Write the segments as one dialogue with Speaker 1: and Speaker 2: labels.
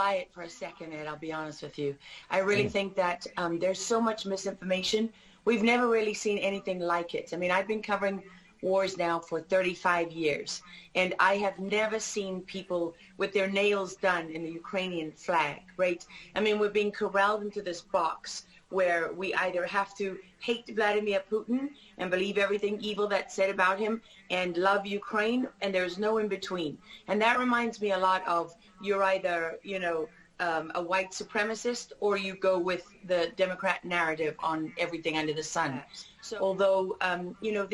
Speaker 1: buy it for a second, Ed, I'll be honest with you. I really think that there's so much misinformation. We've never really seen anything like it. I mean, I've been covering wars now for 35 years, and I have never seen people with their nails done in the Ukrainian flag, right? I mean, we're being corralled into this box where we either have to hate Vladimir Putin and believe everything evil that's said about him and love Ukraine, and there's no in between. And that reminds me a lot of, you're either, a white supremacist, or you go with the Democrat narrative on everything under the sun. So although,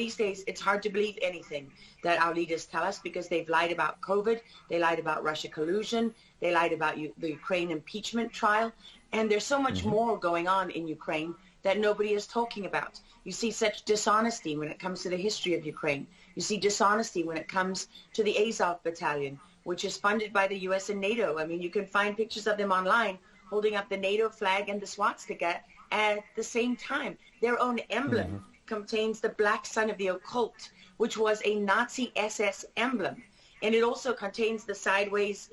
Speaker 1: these days it's hard to believe anything that our leaders tell us, because they've lied about COVID, they lied about Russia collusion, they lied about the Ukraine impeachment trial, and there's so much more going on in Ukraine that nobody is talking about. You see such dishonesty when it comes to the history of Ukraine. You see dishonesty when it comes to the Azov battalion, which is funded by the U.S. and NATO. I mean, you can find pictures of them online holding up the NATO flag and the swastika at the same time. Their own emblem contains the black sun of the occult, which was a Nazi SS emblem. And it also contains the sideways,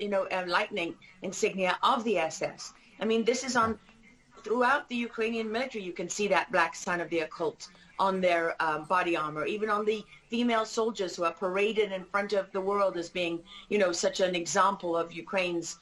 Speaker 1: lightning insignia of the SS. I mean, this is on throughout the Ukrainian military. You can see that black sun of the occult on their body armor, even on the female soldiers who are paraded in front of the world as being, such an example of Ukraine's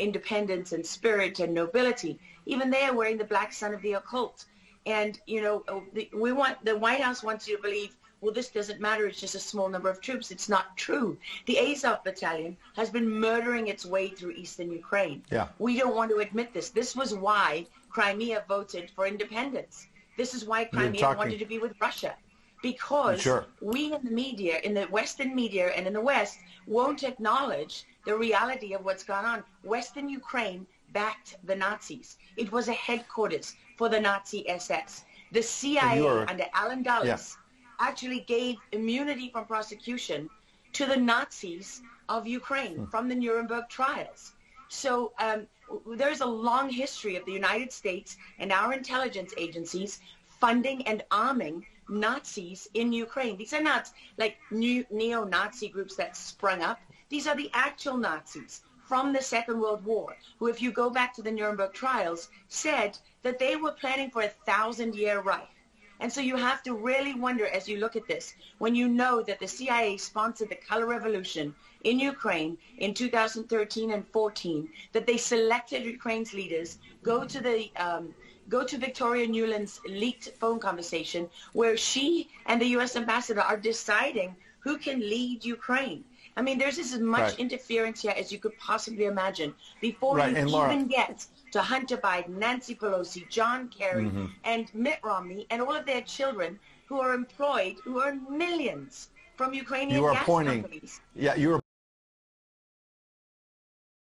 Speaker 1: independence and spirit and nobility. Even they are wearing the black sun of the occult. And, the White House wants you to believe, well, this doesn't matter, it's just a small number of troops. It's not true. The Azov battalion has been murdering its way through eastern Ukraine. Yeah. We don't want to admit this. This was why Crimea voted for independence. This is why Crimea wanted to be with Russia. Because we in the media, in the Western media and in the West, won't acknowledge the reality of what's gone on. Western Ukraine backed the Nazis. It was a headquarters for the Nazi SS. The CIA under Alan Dulles actually gave immunity from prosecution to the Nazis of Ukraine from the Nuremberg trials. So there's a long history of the United States and our intelligence agencies funding and arming Nazis in Ukraine. These are not like new neo-Nazi groups that sprung up. These are the actual Nazis from the Second World War, who, if you go back to the Nuremberg trials, said that they were planning for a 1,000-year Reich. And so you have to really wonder, as you look at this, when you know that the CIA sponsored the color revolution in Ukraine in 2013 and 14, that they selected Ukraine's leaders, go to Victoria Nuland's leaked phone conversation where she and the U.S. ambassador are deciding who can lead Ukraine. I mean, there's as much interference here as you could possibly imagine before you even get to Hunter Biden, Nancy Pelosi, John Kerry, and Mitt Romney, and all of their children who are employed, who earn millions from Ukrainian gas companies.
Speaker 2: Yeah, you are